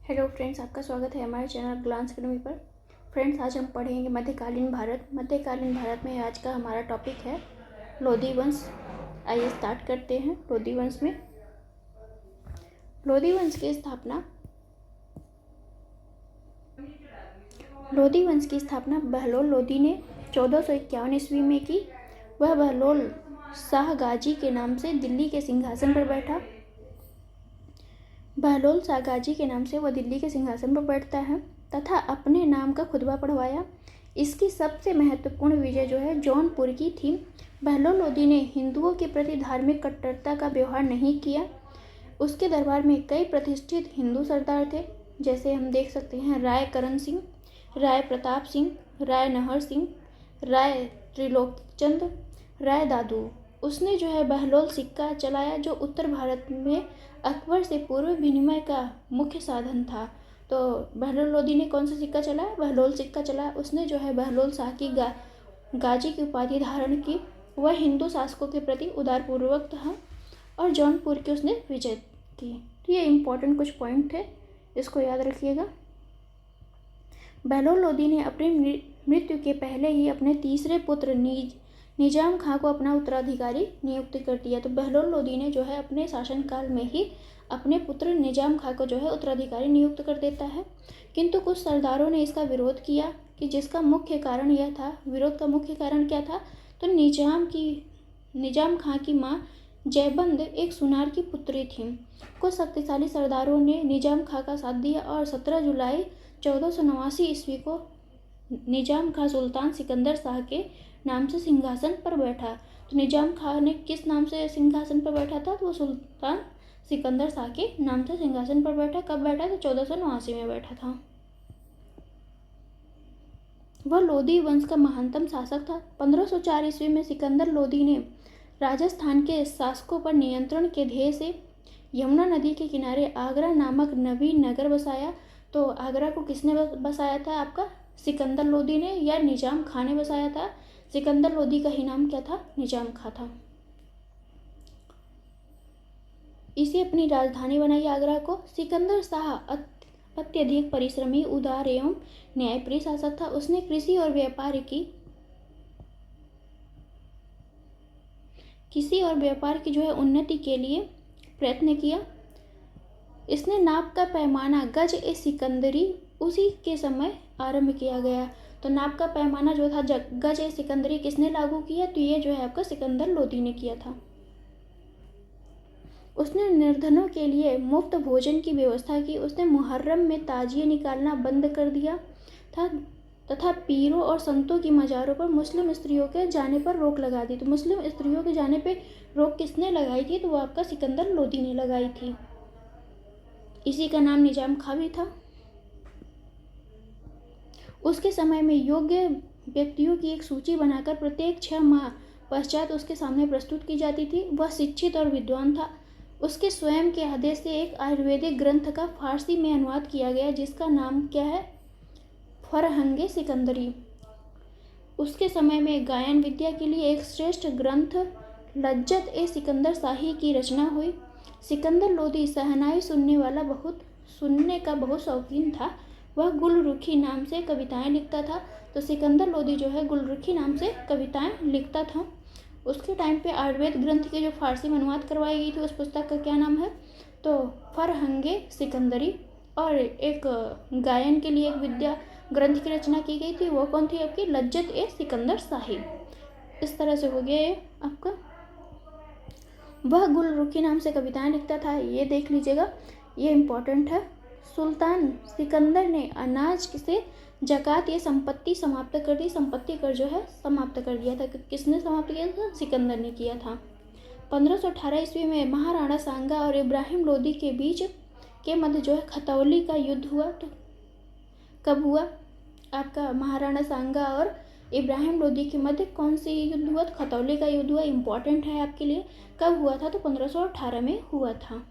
Hello friends, आपका स्वागत है हमारे चैनल ग्लांस एकेडमी पर। फ्रेंड्स, आज हम पढ़ेंगे मध्यकालीन भारत। मध्यकालीन भारत में आज का हमारा टॉपिक है लोधी वंश। आइए स्टार्ट करते हैं। लोधी वंश की स्थापना बहलोल लोधी ने 1451 ईस्वी में की। वह बहलोल शाह गाजी के नाम से दिल्ली के सिंहासन पर बैठा। बहलोल शाह गाजी के नाम से वह दिल्ली के सिंहासन पर बैठता है तथा अपने नाम का खुतबा पढ़वाया। इसकी सबसे महत्वपूर्ण विजय जो है जौनपुर की थी। बहलोल लोधी ने हिंदुओं के प्रति धार्मिक कट्टरता का व्यवहार नहीं किया। उसके दरबार में कई प्रतिष्ठित हिंदू सरदार थे, जैसे हम देख सकते हैं राय करण सिंह, राय प्रताप सिंह, राय नहर सिंह, राय त्रिलोकचंद, राय दादू। उसने जो है बहलोल सिक्का चलाया, जो उत्तर भारत में अकबर से पूर्व विनिमय का मुख्य साधन था। तो बहलोल लोधी ने कौन सा सिक्का चलाया? बहलोल सिक्का चलाया। उसने जो है बहलोल शाह की गाजी की उपाधि धारण की। वह हिंदू शासकों के प्रति उदारपूर्वक था और जौनपुर की उसने विजय की। तो ये इम्पोर्टेंट कुछ पॉइंट है, इसको याद रखिएगा। बहलोल लोधी ने अपनी मृत्यु के पहले ही अपने तीसरे पुत्र निजाम खां को अपना उत्तराधिकारी नियुक्त कर दिया। तो बहलोल लोधी ने जो है अपने शासनकाल में ही अपने पुत्र निजाम खां को जो है उत्तराधिकारी नियुक्त कर देता है। किंतु कुछ सरदारों ने इसका विरोध किया, कि जिसका मुख्य कारण यह था, विरोध का मुख्य कारण क्या था? तो निजाम खां की माँ जयबंद एक सुनार की पुत्री थी। कुछ शक्तिशाली सरदारों ने निजाम खां का साथ दिया और 17 जुलाई 1489 ईस्वी को निजाम खां सुल्तान सिकंदर शाह के नाम से सिंहासन पर बैठा। तो निजाम खां ने किस नाम से सिंहासन पर बैठा था? तो वो सुल्तान सिकंदर शाह के नाम से सिंहासन पर बैठा। कब बैठा? तो 1489 में बैठा था। वह लोधी वंश का महानतम शासक था। 1504 ईस्वी में सिकंदर लोधी ने राजस्थान के शासकों पर नियंत्रण के ध्येय से यमुना नदी के किनारे आगरा नामक नवीन नगर बसाया। तो आगरा को किसने बसाया था? आपका सिकंदर लोधी ने या निजाम खां ने बसाया था? सिकंदर लोधी का ही नाम क्या था? निजाम खां था। इसे अपनी राजधानी बनाई आगरा को। सिकंदर शाह अत्यधिक परिश्रमी, उदार एवं न्यायप्रिय शासक था। उसने कृषि और व्यापार की जो है उन्नति के लिए प्रयत्न किया। इसने नाप का पैमाना गज ए सिकंदरी उसी के समय आरंभ किया गया। तो नाप का पैमाना जो था गज ए सिकंदरी किसने लागू किया? तो ये जो है आपका सिकंदर लोधी ने किया था। उसने निर्धनों के लिए मुफ्त भोजन की व्यवस्था की। उसने मुहर्रम में ताजिए निकालना बंद कर दिया था तथा पीरों और संतों की मज़ारों पर मुस्लिम स्त्रियों के जाने पर रोक लगा दी। तो मुस्लिम स्त्रियों के जाने पर रोक किसने लगाई थी? तो वो आपका सिकंदर लोधी ने लगाई थी। इसी का नाम निजाम खां भी था। उसके समय में योग्य व्यक्तियों की एक सूची बनाकर प्रत्येक 6 माह पश्चात उसके सामने प्रस्तुत की जाती थी। वह शिक्षित और विद्वान था। उसके स्वयं के आदेश से एक आयुर्वेदिक ग्रंथ का फारसी में अनुवाद किया गया, जिसका नाम क्या है? फरहंगे सिकंदरी। उसके समय में गायन विद्या के लिए एक श्रेष्ठ ग्रंथ लज्जत ए सिकंदर शाही की रचना हुई। सिकंदर लोधी शहनाई सुनने का बहुत शौकीन था। वह गुलरुखी नाम से कविताएं लिखता था। तो सिकंदर लोधी जो है गुलरुखी नाम से कविताएं लिखता था। उसके टाइम पे आयुर्वेद ग्रंथ की जो फारसी में अनुवाद करवाई गई थी, उस पुस्तक का क्या नाम है? तो फरहंगे सिकंदरी। और एक गायन के लिए एक विद्या ग्रंथ की रचना की गई थी, वो कौन थी आपकी? लज्जत ए सिकंदर शाही। इस तरह से हो गया ये आपका। वह गुलरुखी नाम से कविताएं लिखता था, ये देख लीजिएगा, ये इम्पोर्टेंट है। सुल्तान सिकंदर ने अनाज से जकात ये संपत्ति समाप्त कर दी। संपत्ति कर जो है समाप्त कर दिया था। किसने समाप्त किया था? सिकंदर ने किया था। 1518 ईस्वी में महाराणा सांगा और इब्राहिम लोधी के बीच के मध्य जो है खतौली का युद्ध हुआ। तो कब हुआ? आपका महाराणा सांगा और इब्राहिम लोधी के मध्य कौन सी युद्ध हुआ? तो खतौली का युद्ध हुआ। इम्पोर्टेंट है आपके लिए। कब हुआ था? तो 1518 में हुआ था।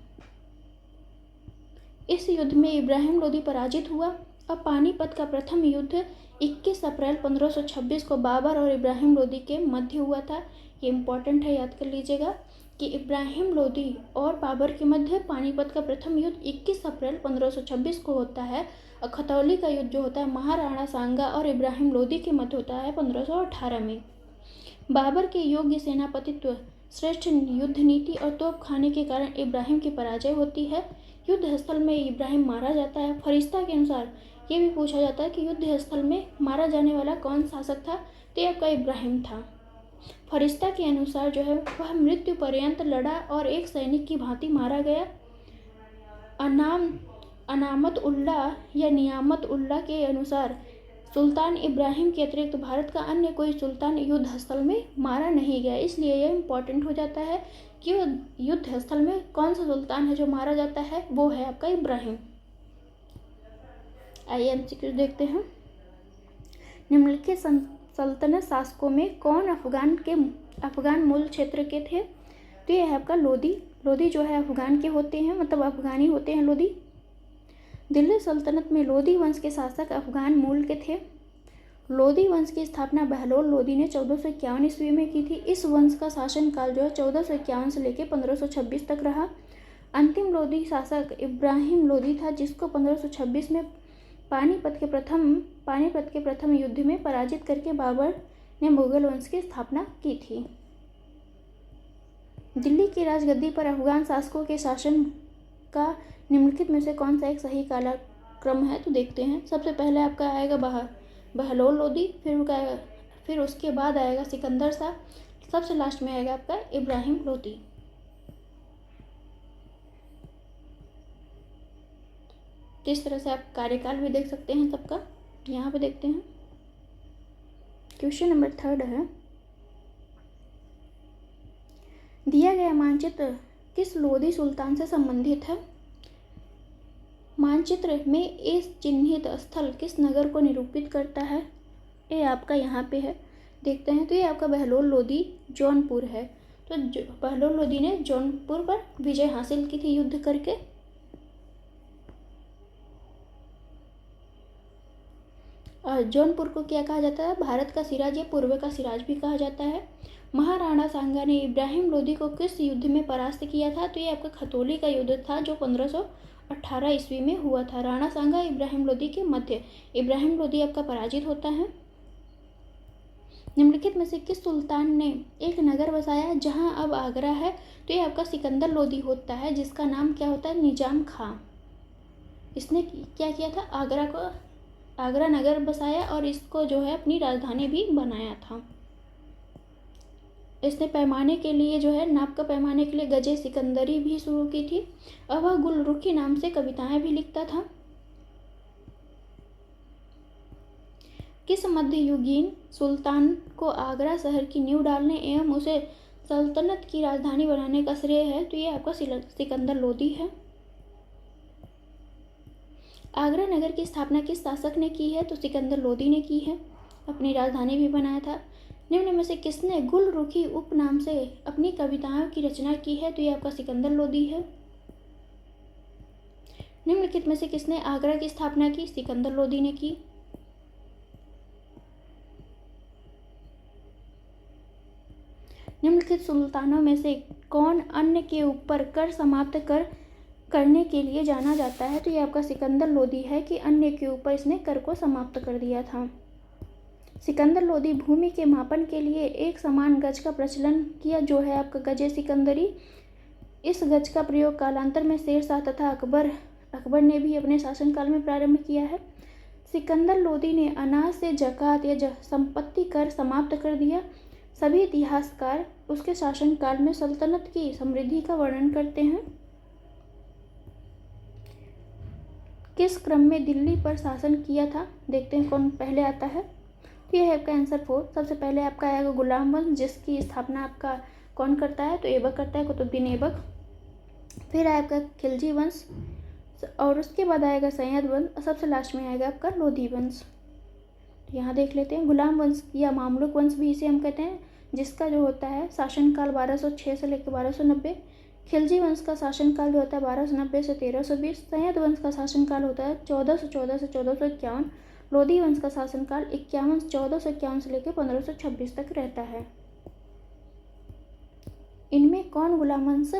इस युद्ध में इब्राहिम लोधी पराजित हुआ और पानीपत का प्रथम युद्ध 21 अप्रैल 1526 को बाबर और इब्राहिम लोधी के मध्य हुआ था। ये इम्पोर्टेंट है, याद कर लीजिएगा कि इब्राहिम लोदी और बाबर के मध्य पानीपत का प्रथम युद्ध 21 अप्रैल 1526 को होता है और खतौली का युद्ध जो होता है महाराणा सांगा और इब्राहिम लोदी के मध्य होता है 1518 में। बाबर के योग्य सेनापतित्व, श्रेष्ठ युद्ध नीति और तोप खाने के कारण इब्राहिम की पराजय होती है। युद्ध स्थल में इब्राहिम मारा जाता है। फरिश्ता के अनुसार ये भी पूछा जाता है कि युद्ध स्थल में मारा जाने वाला कौन शासक था, तो ये आपका इब्राहिम था। फरिश्ता के अनुसार जो है वह मृत्यु पर्यंत लड़ा और एक सैनिक की भांति मारा गया। अनामत उल्लाह या नियामत उल्लाह के अनुसार सुल्तान इब्राहिम के अतिरिक्त भारत का अन्य कोई सुल्तान युद्ध स्थल में मारा नहीं गया। इसलिए यह इम्पोर्टेंट हो जाता है कि युद्ध स्थल में कौन सा सुल्तान है जो मारा जाता है, वो है आपका इब्राहिम। आइए एमसीक्यू देखते हैं। निम्नलिखित सल्तनत शासकों में कौन अफगान मूल क्षेत्र के थे, तो ये है आपका लोदी। लोदी जो है अफगान के होते हैं, मतलब अफगानी होते हैं लोदी। दिल्ली सल्तनत में लोदी वंश के शासक अफगान मूल के थे। लोदी वंश की स्थापना बहलोल लोदी ने 1451 ईस्वी में की थी। इस वंश का शासनकाल जो है 1451 से लेकर 1526 तक रहा। अंतिम लोदी शासक इब्राहिम लोदी था, जिसको 1526 में पानीपत के प्रथम युद्ध में पराजित करके बाबर ने मुगल वंश की स्थापना की थी। दिल्ली की राजगद्दी पर अफगान शासकों के शासन का निम्नलिखित में से कौन सा एक सही कालक्रम है, तो देखते हैं। सबसे पहले आपका आएगा बहलोल लोदी, फिर उसके बाद आएगा सिकंदर शाह, सबसे लास्ट में आएगा आपका इब्राहिम लोदी। इस तरह से आप कार्यकाल भी देख सकते हैं सबका। यहाँ पे देखते हैं। क्वेश्चन नंबर 3 है, दिया गया मानचित्र किस लोदी सुल्तान से संबंधित है? मानचित्र में इस चिन्हित स्थल किस नगर को निरूपित करता है? ये आपका यहाँ पे है, देखते हैं। तो ये आपका बहलोल लोदी जौनपुर है। तो बहलोल लोदी ने जौनपुर पर विजय हासिल की थी युद्ध करके। जौनपुर को क्या कहा जाता है? भारत का सिराज या पूर्व का सिराज भी कहा जाता है। महाराणा सांगा ने इब्राहिम लोदी को किस युद्ध में परास्त किया था? तो ये आपका खतौली का युद्ध था जो 1518 ईस्वी में हुआ था। राणा सांगा इब्राहिम लोदी के मध्य इब्राहिम लोदी आपका पराजित होता है। निम्नलिखित में से किस सुल्तान ने एक नगर बसाया जहां अब आगरा है? तो ये आपका सिकंदर लोदी होता है, जिसका नाम क्या होता है? निजाम खां। इसने क्या किया था? आगरा नगर बसाया और इसको जो है अपनी राजधानी भी बनाया था। इसने पैमाने के लिए जो है नाप का पैमाने के लिए गजे सिकंदरी भी शुरू की थी और वह गुलरुखी नाम से कविताएं भी लिखता था। किस मध्ययुगीन सुल्तान को आगरा शहर की नींव डालने एवं उसे सल्तनत की राजधानी बनाने का श्रेय है? तो ये आपका सिकंदर लोदी है। आगरा नगर की स्थापना किस शासक ने की है? तो सिकंदर लोदी ने की है, अपनी राजधानी भी बनाया था। निम्न में से किसने गुलरुखी उपनाम से अपनी कविताओं की रचना की है? तो ये आपका सिकंदर लोदी है। निम्नलिखित में से किसने आगरा की स्थापना की? सिकंदर लोदी ने की। निम्नलिखित सुल्तानों में से कौन अन्य के ऊपर कर समाप्त करने के लिए जाना जाता है? तो ये आपका सिकंदर लोदी है कि अन्य के ऊपर इसने कर को समाप्त कर दिया था। सिकंदर लोदी भूमि के मापन के लिए एक समान गज का प्रचलन किया, जो है आपका गजे सिकंदरी। इस गज का प्रयोग कालांतर में शेरशाह तथा अकबर ने भी अपने शासनकाल में प्रारंभ किया है। सिकंदर लोदी ने अनाज से जकात या संपत्ति कर समाप्त कर दिया। सभी इतिहासकार उसके शासनकाल में सल्तनत की समृद्धि का वर्णन करते हैं। किस क्रम में दिल्ली पर शासन किया था? देखते हैं कौन पहले आता है। तो यह है आपका आंसर 4। सबसे पहले आपका आएगा गुलाम वंश, जिसकी स्थापना आपका कौन करता है? तो ऐबक करता है, कुतुबुद्दीन ऐबक। फिर आएगा खिलजी वंश और उसके बाद आएगा सैयद वंश और सबसे लास्ट में आएगा आपका लोधी वंश। तो यहाँ देख लेते हैं। गुलाम वंश या मामलुक वंश भी इसे हम कहते हैं, जिसका जो होता है शासनकाल 1206 से लेकर 1290। खिलजी वंश का शासनकाल जो होता है 1290 से 1320। सैयद वंश का शासनकाल होता है 1414 से 1451। लोधी वंश का शासनकाल 1451 से लेकर 1526 तक रहता है। इनमें कौन गुलामवंश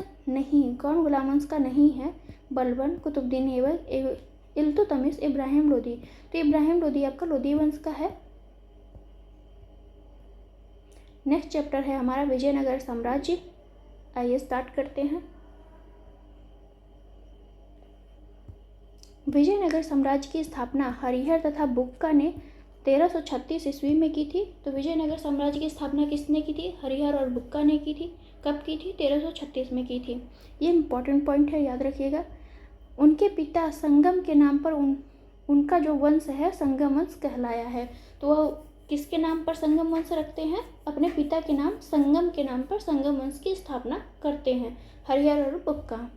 का नहीं है? बलबन, कुतुबुद्दीन ऐबक, इल्तुतमिश, इब्राहिम लोदी। तो इब्राहिम लोदी आपका लोदी वंश का है। नेक्स्ट चैप्टर है हमारा विजयनगर साम्राज्य। आइए स्टार्ट करते हैं। विजयनगर साम्राज्य की स्थापना हरिहर तथा बुक्का ने 1336 ईस्वी में की थी। तो विजयनगर साम्राज्य की स्थापना किसने की थी? हरिहर और बुक्का ने की थी। कब की थी? 1336 में की थी। ये इंपॉर्टेंट पॉइंट है, याद रखिएगा। उनके पिता संगम के नाम पर उनका जो वंश है संगम वंश कहलाया है। तो वह किसके नाम पर संगम वंश रखते हैं? अपने पिता के नाम संगम के नाम पर संगम वंश की स्थापना करते हैं, हरिहर और बुक्का।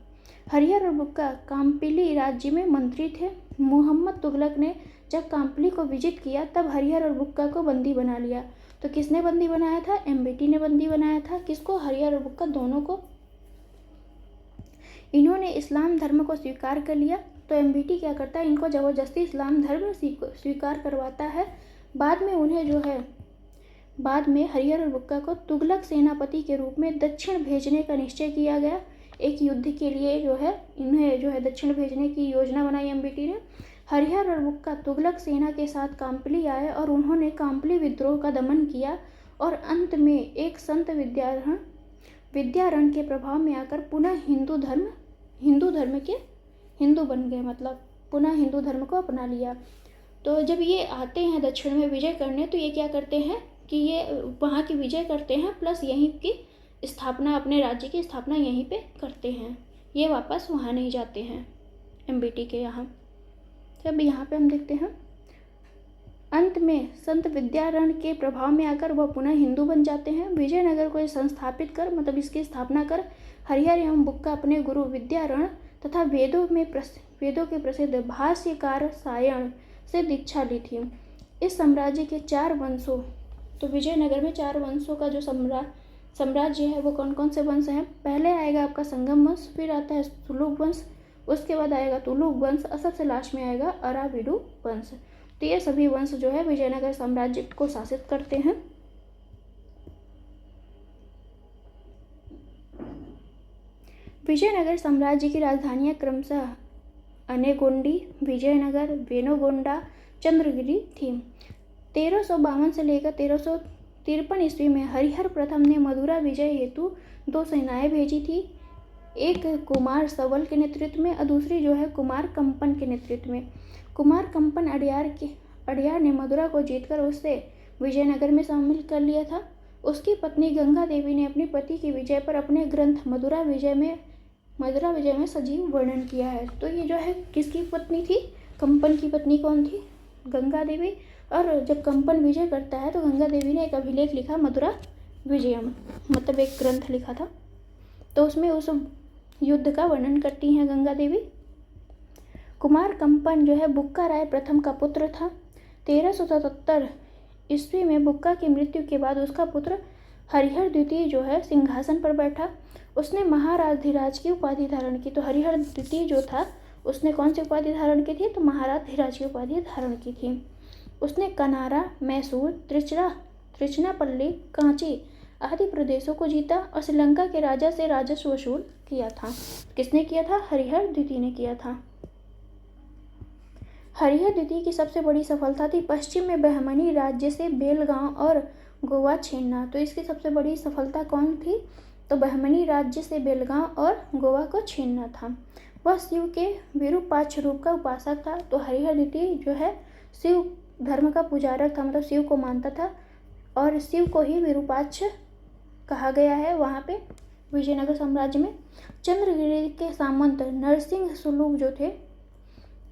हरिहर और बुक्का काम्पिली राज्य में मंत्री थे। मोहम्मद तुगलक ने जब काम्पिली को विजित किया तब हरिहर और बुक्का को बंदी बना लिया। तो किसने बंदी बनाया था? एमबीटी ने बंदी बनाया था। किसको? हरिहर और बुक्का दोनों को। इन्होंने इस्लाम धर्म को स्वीकार कर लिया। तो एमबीटी क्या करता है? इनको ज़बरदस्ती इस्लाम धर्म स्वीकार करवाता है। बाद में हरिहर और बुक्का को तुगलक सेनापति के रूप में दक्षिण भेजने का निश्चय किया गया। एक युद्ध के लिए इन्हें दक्षिण भेजने की योजना बनाई एमबीटी ने। हरिहर और बुक्का तुगलक सेना के साथ काम्पिली आए और उन्होंने काम्पिली विद्रोह का दमन किया और अंत में एक संत विद्यारण के प्रभाव में आकर पुनः हिंदू धर्म के हिंदू बन गए, मतलब पुनः हिंदू धर्म को अपना लिया। तो जब ये आते हैं दक्षिण में विजय करने, तो ये क्या करते हैं कि ये वहाँ की विजय करते हैं, प्लस यहीं की स्थापना, अपने राज्य की स्थापना यहीं पे करते हैं। ये वापस वहाँ नहीं जाते हैं एमबीटी के यहाँ। तो अब यहाँ पे हम देखते हैं, अंत में संत विद्यारण के प्रभाव में आकर वह पुनः हिंदू बन जाते हैं। विजयनगर को संस्थापित कर, मतलब इसकी स्थापना कर, हरिहर एवं बुक्का अपने गुरु विद्यारण तथा वेदों के प्रसिद्ध भाष्यकार सायण से दीक्षा ली थी। इस साम्राज्य के 4 वंशों, तो विजयनगर में 4 वंशों का जो साम्राज्य है वो कौन कौन से वंश हैं? पहले आएगा आपका संगम वंश, फिर आता है सुलुभ वंश, उसके बाद आएगा तुलुक वंश और सबसे लास्ट में आएगा अराविडु वंश। तो ये सभी वंश जो है विजयनगर साम्राज्य को शासित करते हैं। विजयनगर साम्राज्य की राजधानियां क्रमशः अनेगोंडी, विजयनगर, वेनुगोंडा, चंद्रगिरी थी। 1352 से लेकर 1353 ईस्वी में हरिहर प्रथम ने मदुरा विजय हेतु 2 सेनाएं भेजी थी। एक कुमार सवल के नेतृत्व में और दूसरी जो है कुमार कंपन के नेतृत्व में। कुमार कंपन अड़ियार ने मदुरा को जीतकर उसे विजयनगर में शामिल कर लिया था। उसकी पत्नी गंगा देवी ने अपने पति की विजय पर अपने ग्रंथ मदुरा विजय में सजीव वर्णन किया है। तो ये जो है किसकी पत्नी थी? कंपन की पत्नी कौन थी? गंगा देवी। और जब कंपन विजय करता है तो गंगा देवी ने एक अभिलेख लिखा, मदुरा विजयम, मतलब एक ग्रंथ लिखा था। तो उसमें उस युद्ध का वर्णन करती हैं गंगा देवी। कुमार कंपन जो है बुक्का राय प्रथम का पुत्र था। 1377 ईस्वी में बुक्का की मृत्यु के बाद उसका पुत्र हरिहर द्वितीय जो है सिंहासन पर बैठा। उसने महाराजधिराज की उपाधि धारण की। तो हरिहर द्वितीय जो था उसने कौन सी उपाधि धारण की थी? तो महाराजधिराज की उपाधि धारण की थी। उसने कनारा, मैसूर, त्रिचनापल्ली, कांची आदि प्रदेशों को जीता और श्रीलंका के राजा से राजस्व वसूल किया था। किसने किया था? हरिहर द्वितीय ने किया था। हरिहर द्वितीय की सबसे बड़ी सफलता थी पश्चिम में बहमनी राज्य से बेलगांव और गोवा छीनना। तो इसकी सबसे बड़ी सफलता कौन थी? तो बहमनी राज्य से बेलगांव और गोवा को छीनना था। वह शिव के विरूपाक्ष रूप का उपासक था। तो हरिहर द्वितीय जो है शिव धर्म का पुजारक था, मतलब शिव को मानता था और शिव को ही विरूपाक्ष कहा गया है वहाँ पे विजयनगर साम्राज्य में। चंद्रगिरी के सामंत नरसिंह सुलूक जो थे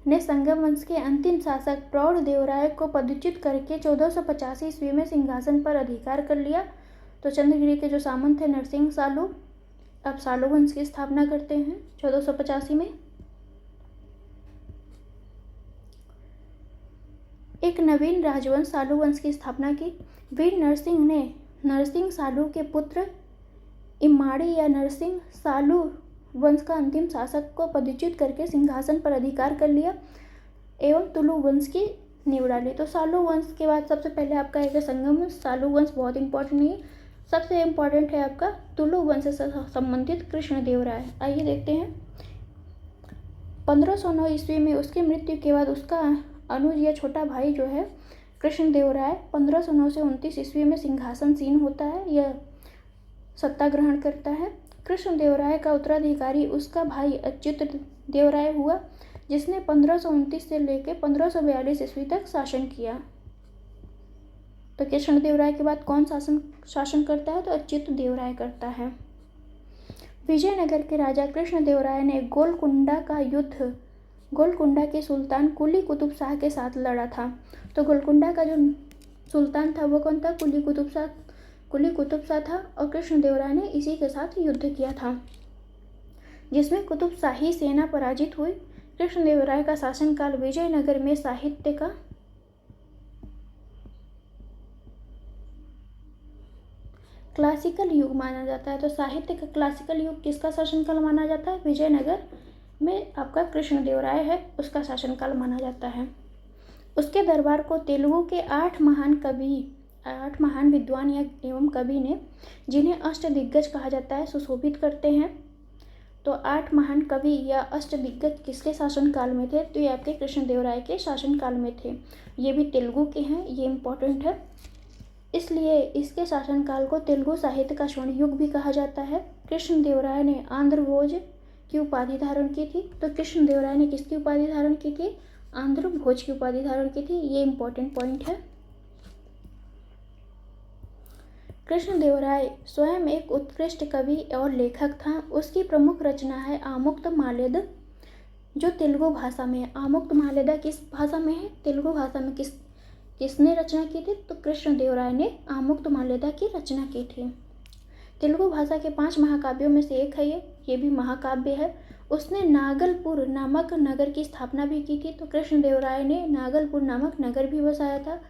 ने संगम वंश के अंतिम शासक प्रौढ़ देवराय को पदच्युत करके 1485 ईस्वी में सिंहासन पर अधिकार कर लिया। तो चंद्रगिरी के जो सामंत थे नरसिंह सालू अब सालू वंश की स्थापना करते हैं 1485 में। एक नवीन राजवंश सालू वंश की स्थापना की। वीर नरसिंह ने नरसिंह सालू के पुत्र इम्माड़ी या नरसिंह सालू वंश का अंतिम शासक को पदच्युत करके सिंहासन पर अधिकार कर लिया एवं तुलु वंश की नींव डाली। तो सालू वंश के बाद सबसे पहले आपका आएगा संगम वंश। सालू वंश बहुत इंपॉर्टेंट नहीं है, सबसे इम्पोर्टेंट है आपका तुलु वंश से संबंधित कृष्णदेवराय। आइए देखते हैं। 1509 ईस्वी में उसकी मृत्यु के बाद उसका अनुज या छोटा भाई जो है कृष्णदेवराय 1509 से 29 ईस्वी में सिंहासनसीन होता है, यह सत्ता ग्रहण करता है। कृष्णदेवराय का उत्तराधिकारी उसका भाई अच्युत देवराय हुआ, जिसने 1529 से लेकर 1542 ईस्वी तक शासन किया। तो कृष्णदेवराय के बाद कौन शासन करता है? तो अच्युत देवराय करता है। विजयनगर के राजा कृष्णदेवराय ने गोलकुंडा के सुल्तान कुली कुतुब शाह के साथ लड़ा था। तो गोलकुंडा का जो सुल्तान था वो कौन था? कुली कुतुब शाह था, और कृष्णदेवराय ने इसी के साथ युद्ध किया था, जिसमें कुतुब शाही सेना पराजित हुई। कृष्णदेवराय का शासनकाल विजयनगर में साहित्य का क्लासिकल युग माना जाता है। तो साहित्य का क्लासिकल युग किसका शासनकाल माना जाता है? विजयनगर में आपका कृष्णदेवराय है, उसका शासनकाल माना जाता है। उसके दरबार को तेलुगु के 8 महान विद्वान एवं कवि ने, जिन्हें अष्टदिग्गज कहा जाता है, सुशोभित करते हैं। तो 8 महान कवि या अष्टदिग्गज किसके शासनकाल में थे? तो ये आपके कृष्णदेवराय के शासनकाल में थे। ये भी तेलुगु के हैं, ये इम्पोर्टेंट है, इसलिए इसके शासनकाल को तेलुगु साहित्य का स्वर्ण युग भी कहा जाता है। कृष्णदेवराय ने आंध्र भोज की उपाधि धारण की थी। तो कृष्णदेवराय ने किसकी उपाधि धारण की थी? आंध्र भोज की उपाधि धारण की थी। ये इंपॉर्टेंट पॉइंट है। कृष्णदेवराय स्वयं एक उत्कृष्ट कवि और लेखक था। उसकी प्रमुख रचना है आमुक्तमाल्यद, जो तेलुगु भाषा में है। आमुक्तमाल्यद किस भाषा में है? तेलुगु भाषा में। किसने रचना की थी? तो कृष्णदेवराय ने आमुक्तमाल्यद की रचना की थी। तेलुगु भाषा के 5 महाकाव्यों में से एक है ये भी महाकाव्य है। उसने नागलपुर नामक नगर की स्थापना भी की थी। तो कृष्णदेवराय ने नागलपुर नामक नगर भी बसाया था।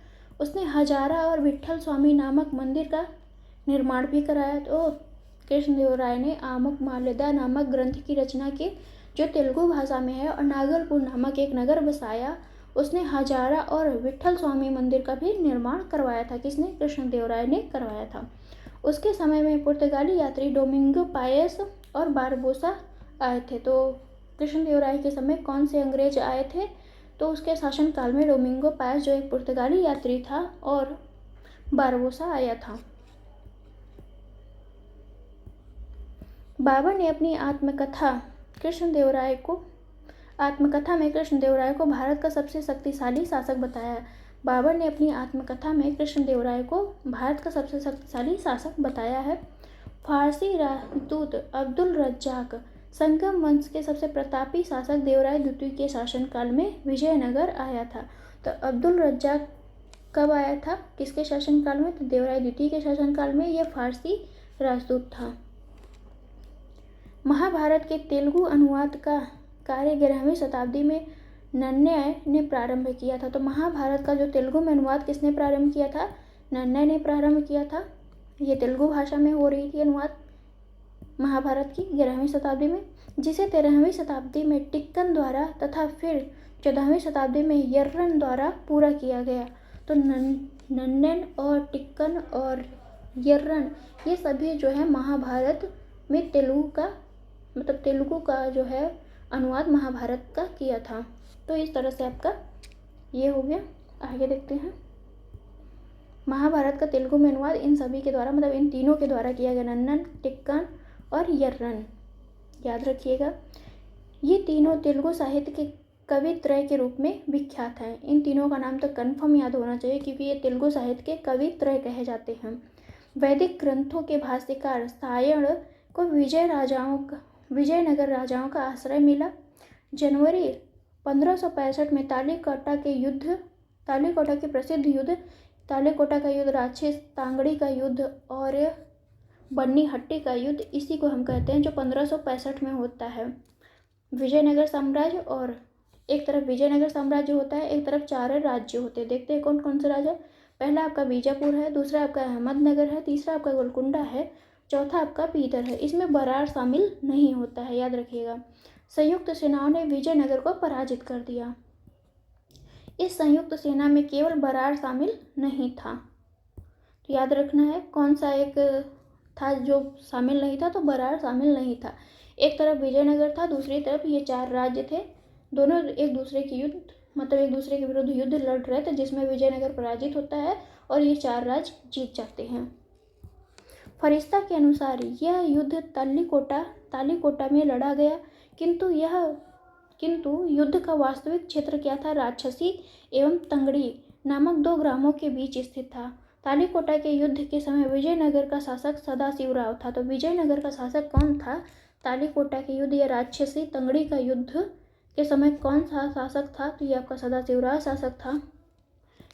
उसने हजारा और विट्ठल स्वामी नामक मंदिर का निर्माण भी कराया। तो कृष्णदेवराय ने आमुक्तमाल्यद नामक ग्रंथ की रचना की, जो तेलुगु भाषा में है, और नागलपुर नामक एक नगर बसाया। उसने हजारा और विट्ठल स्वामी मंदिर का भी निर्माण करवाया था। किसने? कृष्णदेवराय ने करवाया था। उसके समय में पुर्तगाली यात्री डोमिंगो पायस और बारबोसा आए थे। तो कृष्णदेवराय के समय कौन से अंग्रेज आए थे? तो उसके शासनकाल में डोमिंगो पायस जो एक पुर्तगाली यात्री था, और बारबोसा आया था। बाबर ने अपनी आत्मकथा में कृष्णदेवराय को भारत का सबसे शक्तिशाली शासक बताया। बाबर ने अपनी आत्मकथा में कृष्णदेवराय को भारत का सबसे शक्तिशाली शासक बताया है। फारसी राजदूत अब्दुल रज्जाक संगम वंश के सबसे प्रतापी शासक देवराय द्वितीय के शासनकाल में विजयनगर आया था। तो अब्दुल रज्जाक कब आया था? किसके शासनकाल में? तो देवराय द्वितीय के शासनकाल में। यह फारसी राजदूत था। महाभारत के तेलुगु अनुवाद का कार्य 11वीं शताब्दी में नन्नय ने प्रारंभ किया था। तो महाभारत का जो तेलुगु में अनुवाद किसने प्रारंभ किया था? नन्नय ने प्रारंभ किया था। ये तेलुगु भाषा में हो रही थी अनुवाद महाभारत की 11वीं शताब्दी में, जिसे 13वीं शताब्दी में टिक्कन द्वारा तथा फिर 14वीं शताब्दी में यर्रन द्वारा पूरा किया गया। तो नन्नन और टिक्कन और यर्रन ये सभी जो है महाभारत में तेलुगु का जो है अनुवाद महाभारत का किया था। तो इस तरह से आपका ये हो गया। आगे देखते हैं। महाभारत का तेलुगु में अनुवाद इन सभी के द्वारा इन तीनों के द्वारा किया गया, नन्नन, टिक्कन और यर्रन। याद रखिएगा, ये तीनों तेलुगु साहित्य के कवि त्रय के रूप में विख्यात हैं। इन तीनों का नाम तो कन्फर्म याद होना चाहिए, क्योंकि ये तेलुगु साहित्य के कवि त्रय कहे जाते हैं। वैदिक ग्रंथों के भाष्यकार सायण को विजयनगर राजाओं का आश्रय मिला। जनवरी 1565 में तालीकोटा के प्रसिद्ध युद्ध, तालीकोटा का युद्ध, राक्षस तांगड़ी का युद्ध और बन्नीहट्टी का युद्ध, इसी को हम कहते हैं, जो 1565 में होता है। विजयनगर साम्राज्य, और एक तरफ विजयनगर साम्राज्य होता है, एक तरफ 4 राज्य होते हैं। देखते हैं कौन कौन से राज्य। पहला आपका बीजापुर है, दूसरा आपका अहमदनगर है, तीसरा आपका गोलकुंडा है, चौथा आपका बीदर है। इसमें बरार शामिल नहीं होता है, याद रखिएगा। संयुक्त सेनाओं ने विजयनगर को पराजित कर दिया। इस संयुक्त सेना में केवल बरार शामिल नहीं था। तो याद रखना है कौन सा एक था जो शामिल नहीं था, तो बरार शामिल नहीं था। एक तरफ विजयनगर था, दूसरी तरफ ये 4 राज्य थे, दोनों एक दूसरे की युद्ध मतलब एक दूसरे के विरुद्ध युद्ध लड़ रहे थे, जिसमें विजयनगर पराजित होता है और ये 4 राज्य जीत जाते हैं। फरिश्ता के अनुसार यह युद्ध तालीकोटा में लड़ा गया, किंतु युद्ध का वास्तविक क्षेत्र क्या था? राक्षसी एवं तंगड़ी नामक 2 ग्रामों के बीच स्थित था। तालीकोटा के युद्ध के समय विजयनगर का शासक सदाशिवराव था। तो विजयनगर का शासक कौन था? तालीकोटा के युद्ध या राक्षसी तंगड़ी का युद्ध के समय कौन सा शासक था? तो ये आपका सदाशिवराव शासक था,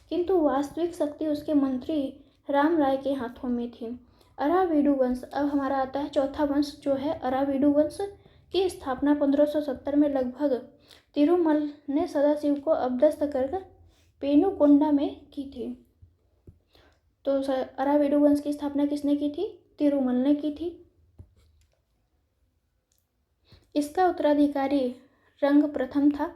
किंतु वास्तविक शक्ति उसके मंत्री राम राय के हाथों में थी। अराविडु वंश, अब हमारा आता है चौथा वंश जो है अराविडु वंश, की स्थापना 1570 में लगभग तिरुमल ने सदाशिव को अपदस्थ कर पेनुकोंडा में की थी। तो अराविडु वंश की स्थापना किसने की थी? तिरुमल ने की थी। इसका उत्तराधिकारी रंग प्रथम था।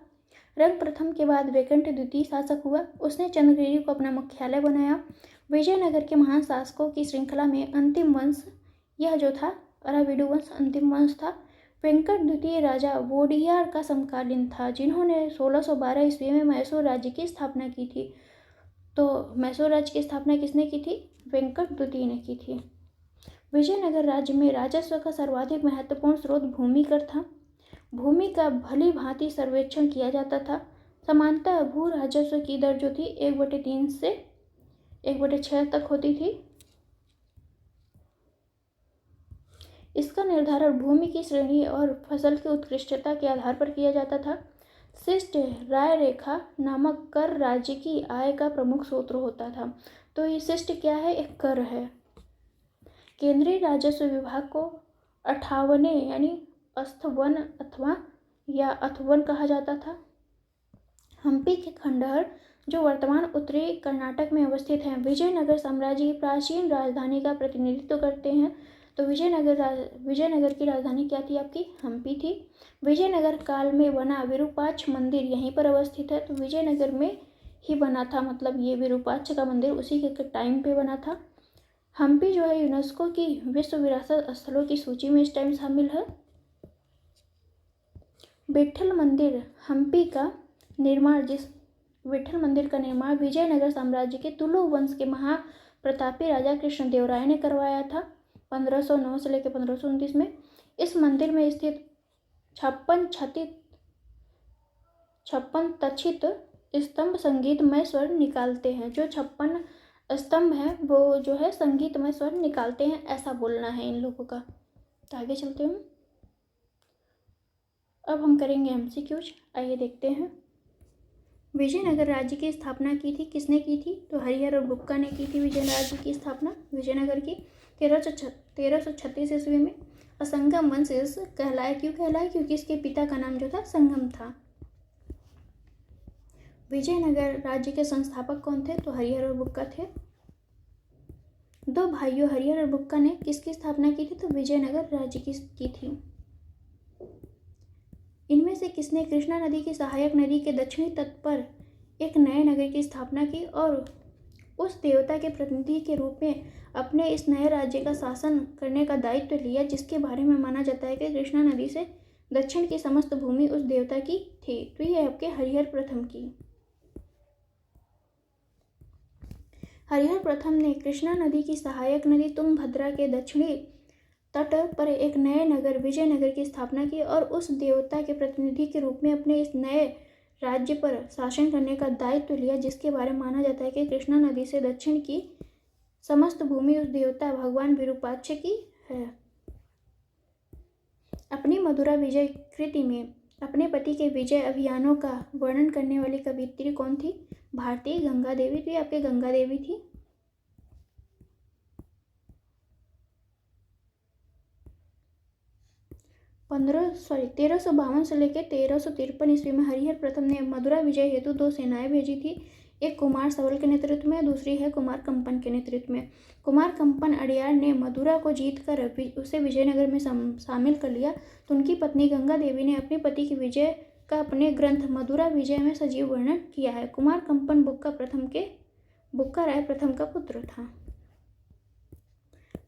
रंग प्रथम के बाद वेकंठ द्वितीय शासक हुआ। उसने चंद्रगिरी को अपना मुख्यालय बनाया। विजयनगर के महान शासकों की श्रृंखला में अंतिम वंश यह जो था अराविडु वंश अंतिम वंश था। वेंकट द्वितीय राजा वोडियार का समकालीन था, जिन्होंने 1612 ईस्वी में मैसूर राज्य की स्थापना की थी। तो मैसूर राज्य की स्थापना किसने की थी? वेंकट द्वितीय ने की थी। विजयनगर राज्य में राजस्व का सर्वाधिक महत्वपूर्ण स्रोत भूमि कर था। भूमि का भली भांति सर्वेक्षण किया जाता था। समानतः भू राजस्व की दर जो थी 1/3 से 1/6 तक होती थी। इसका निर्धारण भूमि की श्रेणी और फसल की उत्कृष्टता के आधार पर किया जाता था। शिष्ट राय रेखा नामक कर राज्य की आय का प्रमुख स्रोत होता था। तो ये शिष्ट क्या है? एक कर है। केंद्रीय राजस्व विभाग को 58 यानी अस्थवन अथवन कहा जाता था। हम्पी के खंडहर जो वर्तमान उत्तरी कर्नाटक में अवस्थित हैं, विजयनगर साम्राज्य की प्राचीन राजधानी का प्रतिनिधित्व करते हैं। तो विजयनगर की राजधानी क्या थी? आपकी हम्पी थी। विजयनगर काल में बना विरूपाक्ष मंदिर यहीं पर अवस्थित है। तो विजयनगर में ही बना था, मतलब ये विरूपाक्ष का मंदिर उसी के टाइम पे बना था। हम्पी जो है यूनेस्को की विश्व विरासत स्थलों की सूची में इस टाइम शामिल है। विट्ठल मंदिर हम्पी का निर्माण विट्ठल मंदिर का निर्माण विजयनगर साम्राज्य के तुलु वंश के महाप्रतापी राजा कृष्णदेवराय ने करवाया था 1509 से लेकर 1529 में। इस मंदिर में स्थित 56 तछित स्तंभ संगीतमय स्वर निकालते हैं। जो 56 स्तंभ हैं वो जो है संगीतमय स्वर निकालते हैं, ऐसा बोलना है इन लोगों का। तो आगे चलते हैं। अब हम करेंगे एमसीक्यूज। आइए देखते हैं। विजयनगर राज्य की स्थापना की थी किसने की थी? तो हरिहर और बुक्का ने की थी विजयनगर राज्य की स्थापना विजयनगर की 1336 ईस्वी में। असंगम वंश कहलाए, क्यों कहलाए? क्योंकि इसके पिता का नाम जो था संगम था। विजयनगर राज्य के संस्थापक कौन थे? तो हरिहर और बुक्का थे। 2 भाइयों हरिहर और बुक्का ने किसकी स्थापना की थी? तो विजयनगर राज्य की थी। इनमें से किसने कृष्णा नदी की सहायक नदी के दक्षिणी तट पर एक नए नगर की स्थापना की और उस देवता के प्रतिनिधि के रूप में अपने इस नए राज्य का शासन करने का दायित्व लिया, जिसके बारे में माना जाता है कि कृष्णा नदी से दक्षिण की समस्त भूमि उस देवता की थी? तो ये आपके हरिहर प्रथम की। हरिहर प्रथम ने कृष्णा नदी की सहायक नदी तुंगभद्रा के दक्षिणी तट पर एक नए नगर विजयनगर की स्थापना की और उस देवता के प्रतिनिधि के रूप में अपने इस नए राज्य पर शासन करने का दायित्व लिया, जिसके बारे में माना जाता है कि कृष्णा नदी से दक्षिण की समस्त भूमि उस देवता भगवान विरूपाक्ष की है। अपनी मधुरा विजय कृति में अपने पति के विजय अभियानों का वर्णन करने वाली कवियत्री कौन थी? भारती गंगा देवी। तो ये आपके गंगा देवी थी। पंद्रह 1352 से लेकर 1353 ईस्वी में हरिहर प्रथम ने मधुरा विजय हेतु 2 सेनाएं भेजी थी। एक कुमार सवल के नेतृत्व में, दूसरी है कुमार कंपन के नेतृत्व में। कुमार कंपन अड़ियार ने मधुरा को जीतकर उसे विजयनगर में शामिल कर लिया। तो उनकी पत्नी गंगा देवी ने अपने पति की विजय का अपने ग्रंथ मधुरा विजय में सजीव वर्णन किया है। कुमार कंपन बुक्का राय प्रथम का पुत्र था।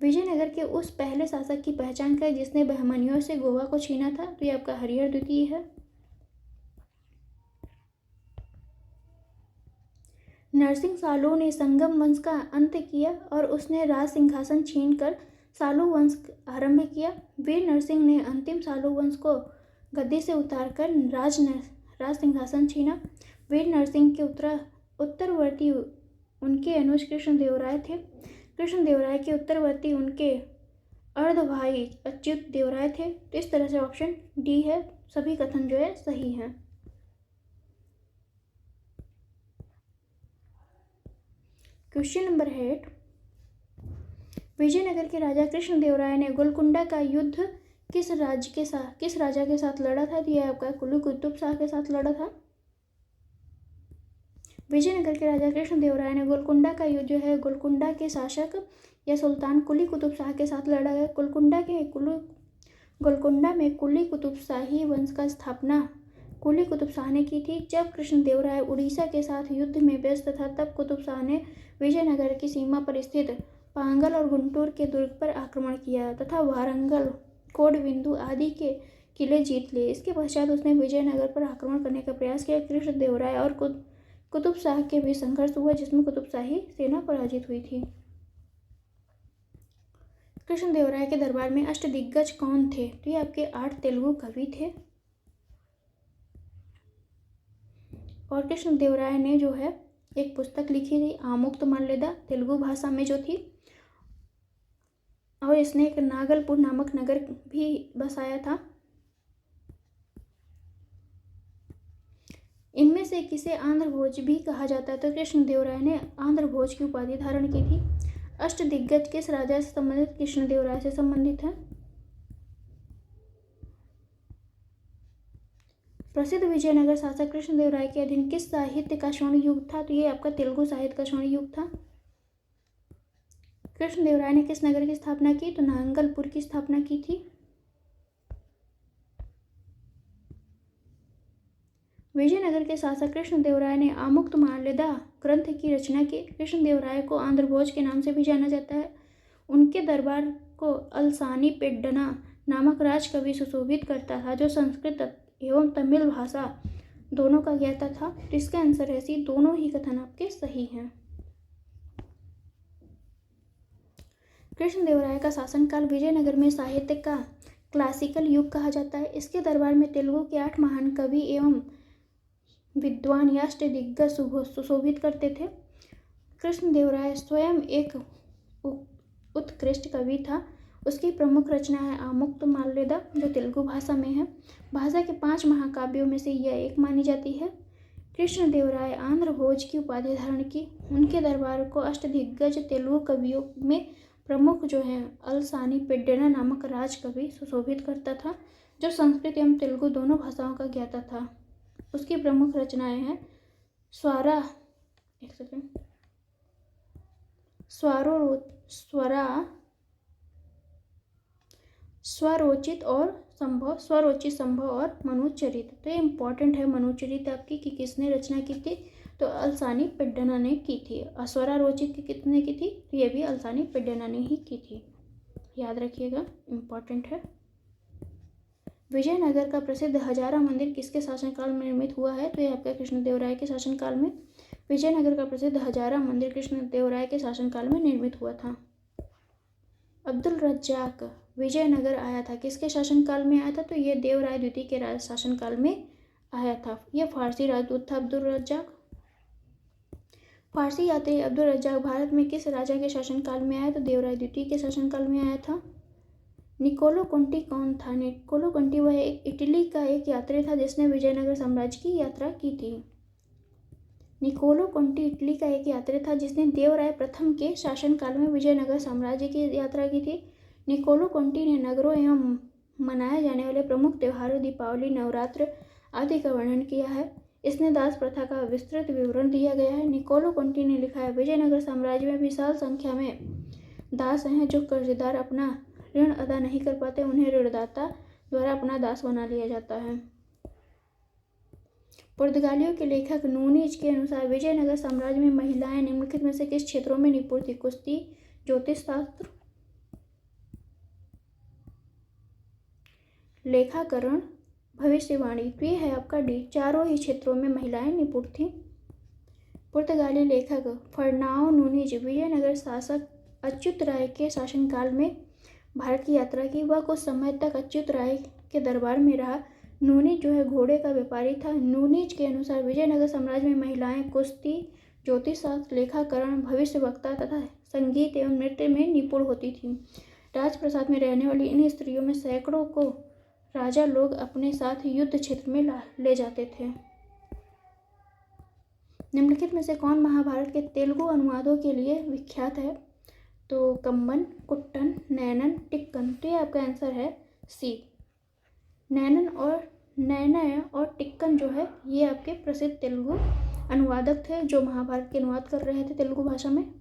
विजयनगर के उस पहले शासक की पहचान करें जिसने बहमनियों से गोवा को छीना था। तो ये आपका हरिहर द्वितीय है। नरसिंह सालू ने संगम वंश का अंत किया और उसने राज सिंहासन छीनकर सालू वंश आरंभ किया। वीर नरसिंह ने अंतिम सालू वंश को गद्दी से उतारकर राज सिंहासन छीना। वीर नरसिंह के उत्तरवर्ती उनके अनुज कृष्णदेवराय थे। कृष्णदेवराय के उत्तरवर्ती उनके अर्ध भाई अच्युत देवराय थे। तो इस तरह से ऑप्शन डी है, सभी कथन जो है सही हैं। क्वेश्चन नंबर 8, विजयनगर के राजा कृष्णदेवराय ने गोलकुंडा का युद्ध किस राजा के साथ लड़ा था? तो यह आपका कुली कुतुब शाह के साथ लड़ा था। विजयनगर के राजा कृष्णदेवराय ने गोलकुंडा का युद्ध जो है गोलकुंडा के शासक या सुल्तान कुली कुतुब शाह के साथ लड़ा है। गोलकुंडा में कुली कुतुब शाही वंश का स्थापना कुली कुतुब शाह ने की थी। जब कृष्णदेवराय उड़ीसा के साथ युद्ध में व्यस्त था तब कुतुब शाह ने विजयनगर की सीमा पर स्थित पांगल और गुंटूर के दुर्ग पर आक्रमण किया तथा वारंगल, कोडविंदु आदि के किले जीत लिए। इसके पश्चात उसने विजयनगर पर आक्रमण करने का प्रयास किया। कृष्णदेवराय और कुतुब शाह के बीच संघर्ष हुआ जिसमें कुतुब शाही सेना पराजित हुई थी। कृष्णदेवराय के दरबार में अष्टदिग्गज कौन थे? तो ये आपके 8 तेलुगु कवि थे। और कृष्णदेवराय ने जो है एक पुस्तक लिखी थी आमुक्तमाल्यदा, तेलुगु भाषा में जो थी, और इसने एक नागलपुर नामक नगर भी बसाया था। इनमें से किसे आंध्र भोज भी कहा जाता है? तो कृष्णदेवराय ने आंध्र भोज की उपाधि धारण की थी। अष्टदिग्गज किस राजा से संबंधित? कृष्णदेवराय से संबंधित है। प्रसिद्ध विजयनगर शासक कृष्णदेवराय के अधीन किस साहित्य का स्वर्ण युग था? तो ये आपका तेलुगु साहित्य का स्वर्ण युग था। कृष्णदेवराय ने किस नगर की स्थापना की? तो नांगलपुर की स्थापना की थी। विजयनगर के शासक कृष्णदेवराय ने आमुक्तमाल्यदा ग्रंथ की रचना की। कृष्णदेवराय को आंध्र भोज के नाम से भी जाना जाता है। उनके दरबार को अलसानी पेड्डना नामक राजकवि सुशोभित करता था जो संस्कृत एवं तमिल भाषा दोनों का ज्ञाता था। तो इसका आंसर है सी, दोनों ही कथन आपके सही हैं। कृष्णदेवराय का शासनकाल विजयनगर में साहित्य का क्लासिकल युग कहा जाता है। इसके दरबार में तेलुगु के 8 महान कवि एवं विद्वान या अष्टदिग्गज सुशोभित करते थे। कृष्णदेवराय स्वयं एक उत्कृष्ट कवि था। उसकी प्रमुख रचना है आमुक्तमाल्यदा जो तेलुगु भाषा में है। भाषा के 5 महाकाव्यों में से यह एक मानी जाती है। कृष्णदेवराय आंध्र भोज की उपाधि धारण की। उनके दरबार को अष्टदिग्गज तेलुगु कवियों में प्रमुख जो है अलसानी पेड्डना नामक राजकवि सुशोभित करता था जो संस्कृत एवं तेलुगु दोनों भाषाओं का ज्ञाता था। उसकी प्रमुख रचनाएं हैं स्वरोचित संभव और मनुचरित। तो ये इंपॉर्टेंट है मनुचरित आपकी कि किसने रचना की थी? तो अलसानी पेड्डना ने की थी। स्वरारोचित की कितने की थी? तो ये भी अलसानी पेड्डना ने ही की थी, याद रखिएगा, इंपॉर्टेंट है। विजयनगर का प्रसिद्ध हजारा मंदिर किसके शासनकाल में निर्मित हुआ है? तो ये आपका कृष्णदेवराय के शासनकाल में। विजयनगर का प्रसिद्ध हजारा मंदिर कृष्णदेवराय के शासनकाल में निर्मित हुआ था। अब्दुल रज्जाक विजयनगर आया था, किसके शासनकाल में आया था? तो ये देवराय द्वितीय के शासनकाल में आया था। यह फारसी राजदूत था अब्दुल रज्जाक। फारसी यात्री अब्दुल रज्जाक भारत में किस राजा के शासनकाल में आया? तो देवराय द्वितीय के शासनकाल में आया था। निकोलो कोंटी कौन था? निकोलो कोंटी वह एक इटली का एक यात्री था जिसने विजयनगर साम्राज्य की यात्रा की थी। निकोलो कोंटी इटली का एक यात्री था जिसने देवराय प्रथम के शासनकाल में विजयनगर साम्राज्य की यात्रा की थी। निकोलो कोंटी ने नगरों एवं मनाए जाने वाले प्रमुख त्योहारों दीपावली, नवरात्र आदि का वर्णन किया है। इसने दास प्रथा का विस्तृत विवरण दिया गया है। निकोलो कोंटी ने लिखा है, विजयनगर साम्राज्य में विशाल संख्या में दास हैं। जो कर्जदार अपना ऋण अदा नहीं कर पाते उन्हें ऋणदाता द्वारा अपना दास बना लिया जाता है। पुर्तगालियों के लेखक नूनीज के अनुसार विजयनगर साम्राज्य में महिलाएं निम्नलिखित में से किस क्षेत्रों में निपुण थी? कुश्ती, ज्योतिष शास्त्र, लेखाकरण, भविष्यवाणी। तो ये है आपका डी। चारों ही क्षेत्रों में महिलाएं निपुण थीं। पुर्तगाली लेखक फर्नाओ नूनीज विजयनगर शासक अच्युत राय के शासनकाल में भारत की यात्रा की। वह कुछ समय तक अच्युत राय के दरबार में रहा। नूनीज जो है घोड़े का व्यापारी था। नूनीज के अनुसार विजयनगर साम्राज्य में महिलाएं कुश्ती, ज्योतिष शास्त्र, लेखाकरण, भविष्यवक्ता तथा संगीत एवं नृत्य में निपुण होती थीं। राजप्रसाद में रहने वाली इन स्त्रियों में सैकड़ों को राजा लोग अपने साथ युद्ध क्षेत्र में ले जाते थे। निम्नलिखित में से कौन महाभारत के तेलुगु अनुवादों के लिए विख्यात है? तो कम्बन, कुट्टन, नैनन, टिक्कन। तो ये आपका आंसर है सी। नैनय और टिक्कन जो है ये आपके प्रसिद्ध तेलुगु अनुवादक थे जो महाभारत के अनुवाद कर रहे थे तेलुगु भाषा में।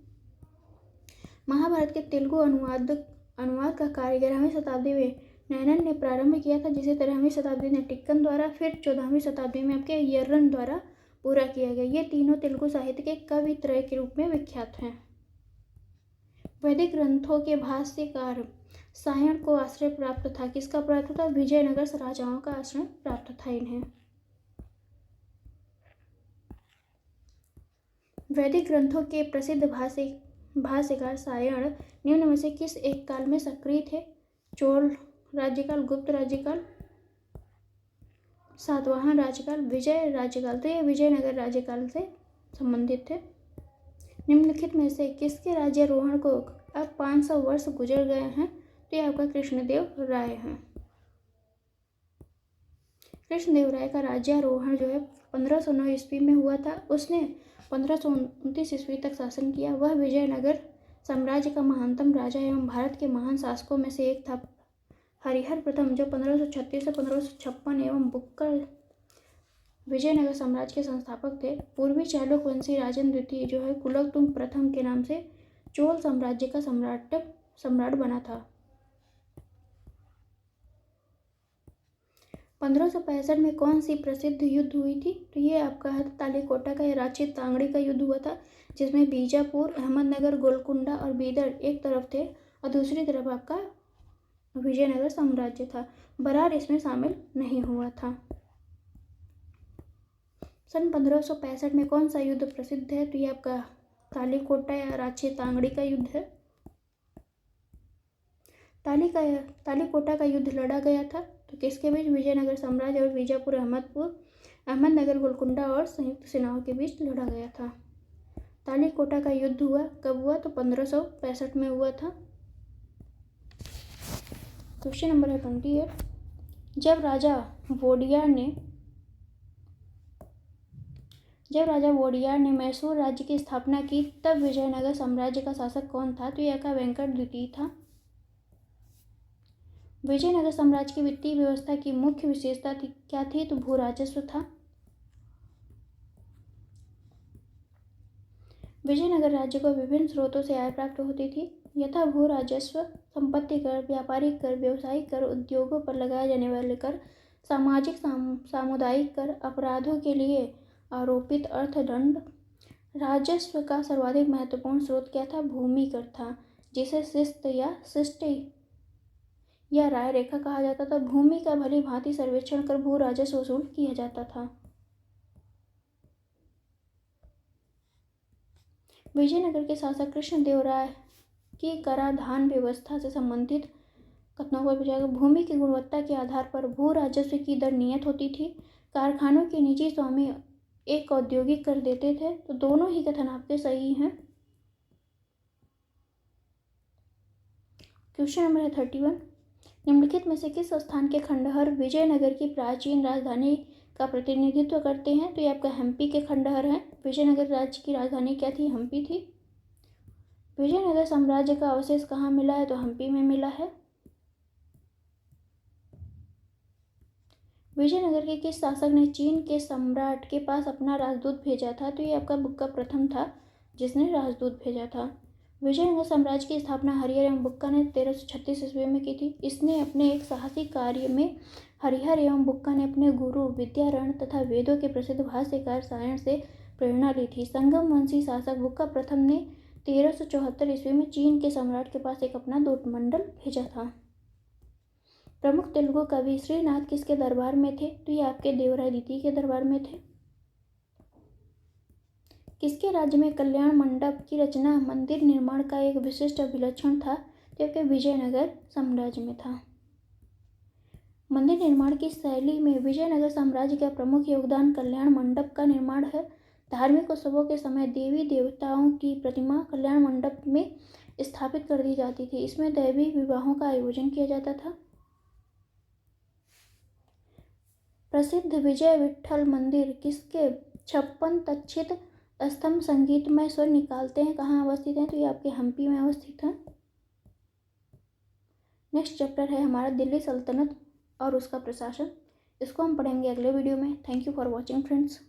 महाभारत के तेलुगु अनुवाद का कार्य 11वीं शताब्दी में नैनन ने प्रारंभ किया था, जिसे 13वीं शताब्दी में टिक्कन द्वारा, फिर 14वीं शताब्दी में आपके यर्रन द्वारा पूरा किया गया। ये तीनों तेलुगु साहित्य के कवि त्रय के रूप में विख्यात हैं। वैदिक ग्रंथों के भाष्यकार सायण को आश्रय प्राप्त था। किसका प्राप्त था? विजयनगर राजाओं का आश्रय प्राप्त था इन्हें। वैदिक ग्रंथों के प्रसिद्ध भाष्यकार सायण निम्न में से किस एक काल में सक्रिय थे? चोल राज्यकाल, गुप्त राज्यकाल, सातवाहन राज्यकाल, विजय राज्यकाल। तो ये विजयनगर राज्यकाल से संबंधित थे। निम्नलिखित में से किसके राज्यारोहण को अब 500 वर्ष गुजर गए हैं? तो ये आपका कृष्णदेव राय हैं। कृष्णदेव राय का राज्यारोहण जो है 1509 ईस्वी में हुआ था। उसने 1529 ईस्वी तक शासन किया। वह विजयनगर साम्राज्य का महानतम राजा एवं भारत के महान शासकों में से एक था। हरिहर प्रथम जो 1536 से 1556 एवं बुक्कर विजयनगर साम्राज्य के संस्थापक थे। पूर्वी चालुक्य वंशी राजन द्वितीय जो है कुलोत्तुंग प्रथम के नाम से चोल साम्राज्य का सम्राट बना था। 1565 में कौन सी प्रसिद्ध युद्ध हुई थी? तो ये आपका है तालीकोटा का या रांची तांगड़ी का युद्ध हुआ था, जिसमें बीजापुर, अहमदनगर, गोलकुंडा और बीदर एक तरफ थे और दूसरी तरफ आपका विजयनगर साम्राज्य था। बरार इसमें शामिल नहीं हुआ था। सन 1565 में कौन सा युद्ध प्रसिद्ध है? तो ये आपका तालीकोटा या रांची तांगड़ी का युद्ध है। तालीकोटा का युद्ध लड़ा गया था तो किसके बीच? विजयनगर साम्राज्य और बीजापुर, अहमदनगर, गोलकुंडा और संयुक्त सेनाओं के बीच लड़ा गया था। तालीकोटा का युद्ध हुआ कब हुआ? तो 1565 में हुआ था। क्वेश्चन नंबर है 28। जब राजा वोडियार ने मैसूर राज्य की स्थापना की तब विजयनगर साम्राज्य का शासक कौन था? तो यह का वेंकट द्वितीय था। विजयनगर साम्राज्य की वित्तीय व्यवस्था की मुख्य विशेषता क्या थी? तो भू राजस्व था। विजयनगर राज्य को विभिन्न स्रोतों से आय प्राप्त होती थी, यथा भू राजस्व, संपत्ति कर, व्यापारिक कर, व्यवसायिक कर, उद्योगों पर लगाए जाने वाले कर, सामाजिक सामुदायिक कर, अपराधों के लिए आरोपित अर्थदंड। राजस्व का सर्वाधिक महत्वपूर्ण स्रोत क्या था? भूमि कर था, जिसे शिष्ट या राय रेखा कहा जाता था। भूमि का भली भांति सर्वेक्षण कर भू राजस्व वसूल किया जाता था। विजयनगर के शासक कृष्णदेव राय की कराधान व्यवस्था से संबंधित कथनों पर विचार। भूमि की गुणवत्ता के आधार पर भू राजस्व की दर नियत होती थी। कारखानों के निजी स्वामी एक औद्योगिक कर देते थे। तो दोनों ही कथन आपके सही हैं। क्वेश्चन नंबर है 31। निम्नलिखित में से किस स्थान के खंडहर विजयनगर की प्राचीन राजधानी का प्रतिनिधित्व करते हैं? तो ये आपका हम्पी के खंडहर हैं। विजयनगर राज्य की राजधानी क्या थी? हम्पी थी। विजयनगर साम्राज्य का अवशेष कहाँ मिला है? तो हम्पी में मिला है। विजयनगर के किस शासक ने चीन के सम्राट के पास अपना राजदूत भेजा था? तो ये आपका बुक्का प्रथम था जिसने राजदूत भेजा था। विजयनगर साम्राज्य की स्थापना हरिहर एवं बुक्का ने 1336 ईस्वी में की थी। इसने अपने एक साहसी कार्य में हरिहर एवं बुक्का ने अपने गुरु विद्यारण तथा वेदों के प्रसिद्ध भाष्यकार सायण से प्रेरणा ली थी। संगम वंशी शासक बुक्का प्रथम ने 1374 ईस्वी में चीन के सम्राट के पास एक अपना दूत मंडल भेजा था। प्रमुख तेलुगु कवि श्रीनाथ किसके दरबार में थे? तो ये आपके देवराय द्वितीय के दरबार में थे। किसके राज्य में कल्याण मंडप की रचना मंदिर निर्माण का एक विशिष्ट विलक्षण था? जबकि विजयनगर साम्राज्य में था। मंदिर निर्माण की शैली में विजयनगर साम्राज्य का प्रमुख योगदान कल्याण मंडप का निर्माण है। धार्मिक उत्सवों के समय देवी देवताओं की प्रतिमा कल्याण मंडप में स्थापित कर दी जाती थी। इसमें दैवी विवाहों का आयोजन किया जाता था। प्रसिद्ध विजय विठ्ठल मंदिर किसके 56 तक्षित स्तंभ संगीतमय स्वर निकालते हैं कहाँ अवस्थित हैं? तो ये आपके हम्पी में अवस्थित है। नेक्स्ट चैप्टर है हमारा दिल्ली सल्तनत और उसका प्रशासन। इसको हम पढ़ेंगे अगले वीडियो में। Thank you for watching friends.